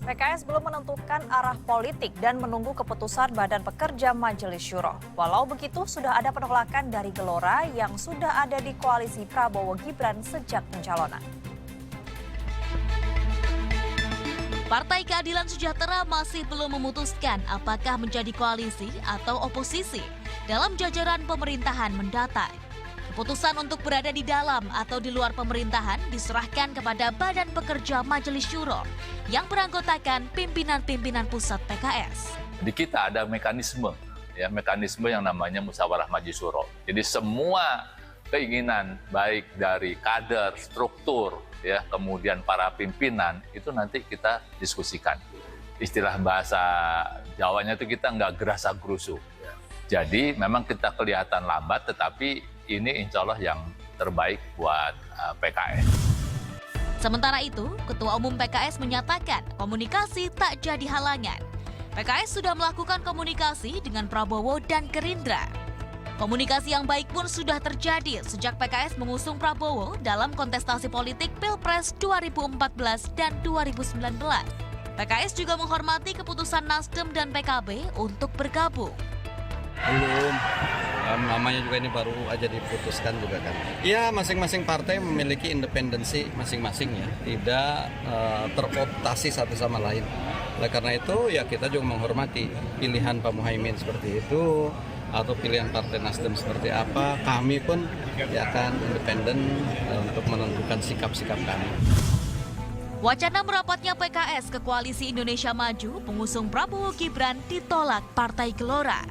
PKS belum menentukan arah politik dan menunggu keputusan Badan Pekerja Majelis Syuro. Walau begitu, sudah ada penolakan dari Gelora yang sudah ada di koalisi Prabowo Gibran sejak pencalonan. Partai Keadilan Sejahtera masih belum memutuskan apakah menjadi koalisi atau oposisi dalam jajaran pemerintahan mendatang. Keputusan untuk berada di dalam atau di luar pemerintahan diserahkan kepada Badan Pekerja Majelis Syuro yang beranggotakan pimpinan-pimpinan pusat PKS. Di kita ada mekanisme yang namanya musyawarah majelis syuro. Jadi semua keinginan baik dari kader, struktur, kemudian para pimpinan itu nanti kita diskusikan. Istilah bahasa Jawanya itu kita nggak gerasa gerusu. Jadi memang kita kelihatan lambat, tetapi ini insya Allah yang terbaik buat PKS. Sementara itu, Ketua Umum PKS menyatakan komunikasi tak jadi halangan. PKS sudah melakukan komunikasi dengan Prabowo dan Gerindra. Komunikasi yang baik pun sudah terjadi sejak PKS mengusung Prabowo dalam kontestasi politik Pilpres 2014 dan 2019. PKS juga menghormati keputusan Nasdem dan PKB untuk bergabung. Belum, namanya juga ini baru aja diputuskan juga kan. Ya, masing-masing partai memiliki independensi masing-masing ya, tidak terkooptasi satu sama lain. Oleh karena itu ya kita juga menghormati pilihan Pak Muhaimin seperti itu atau pilihan Partai Nasdem seperti apa. Kami pun ya kan independen untuk menentukan sikap-sikap kami. Wacana merapatnya PKS ke Koalisi Indonesia Maju pengusung Prabowo Gibran ditolak Partai Gelora.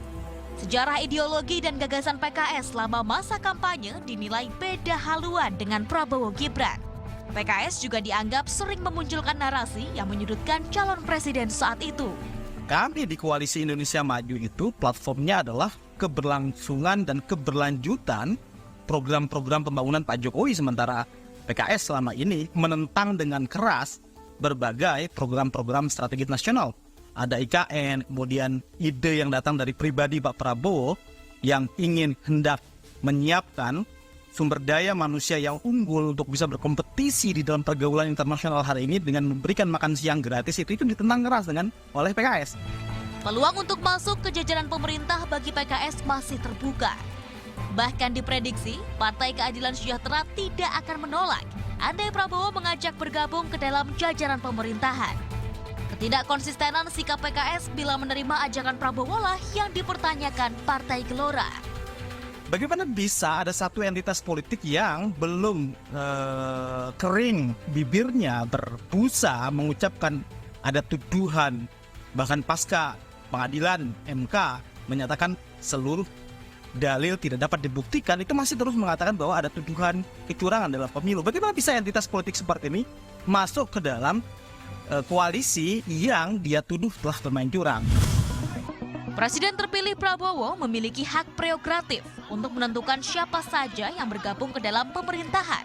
Sejarah ideologi dan gagasan PKS selama masa kampanye dinilai beda haluan dengan Prabowo Gibran. PKS juga dianggap sering memunculkan narasi yang menyudutkan calon presiden saat itu. Kami di Koalisi Indonesia Maju itu platformnya adalah keberlangsungan dan keberlanjutan program-program pembangunan Pak Jokowi, sementara PKS selama ini menentang dengan keras berbagai program-program strategis nasional. Ada IKN, kemudian ide yang datang dari pribadi Pak Prabowo yang hendak menyiapkan sumber daya manusia yang unggul untuk bisa berkompetisi di dalam pergaulan internasional hari ini dengan memberikan makan siang gratis itu ditentang keras oleh PKS. Peluang untuk masuk ke jajaran pemerintah bagi PKS masih terbuka. Bahkan diprediksi Partai Keadilan Sejahtera tidak akan menolak andai Prabowo mengajak bergabung ke dalam jajaran pemerintahan. Ketidakkonsistenan sikap PKS bila menerima ajakan Prabowo lah yang dipertanyakan Partai Gelora. Bagaimana bisa ada satu entitas politik yang belum kering bibirnya berbusa mengucapkan ada tuduhan, bahkan pasca pengadilan MK menyatakan seluruh dalil tidak dapat dibuktikan, itu masih terus mengatakan bahwa ada tuduhan kecurangan dalam pemilu. Bagaimana bisa entitas politik seperti ini masuk ke dalam koalisi yang dia tuduh telah bermain curang? Presiden terpilih Prabowo memiliki hak prerogatif untuk menentukan siapa saja yang bergabung ke dalam pemerintahan.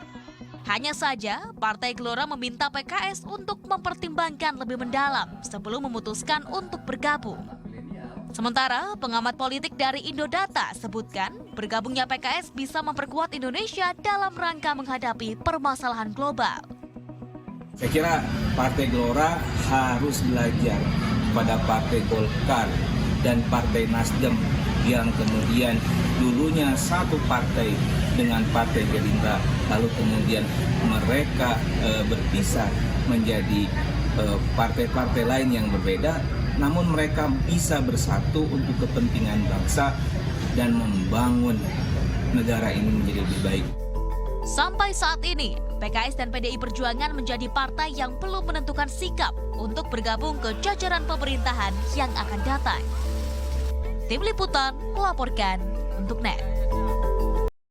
Hanya saja, Partai Gelora meminta PKS untuk mempertimbangkan lebih mendalam sebelum memutuskan untuk bergabung. Sementara, pengamat politik dari Indodata sebutkan bergabungnya PKS bisa memperkuat Indonesia dalam rangka menghadapi permasalahan global. Saya kira Partai Gelora harus belajar pada Partai Golkar dan Partai Nasdem yang kemudian dulunya satu partai dengan Partai Gerindra, lalu kemudian mereka berpisah menjadi partai-partai lain yang berbeda, namun mereka bisa bersatu untuk kepentingan bangsa dan membangun negara ini menjadi lebih baik. Sampai saat ini, PKS dan PDI Perjuangan menjadi partai yang belum menentukan sikap untuk bergabung ke jajaran pemerintahan yang akan datang. Tim Liputan melaporkan untuk NET.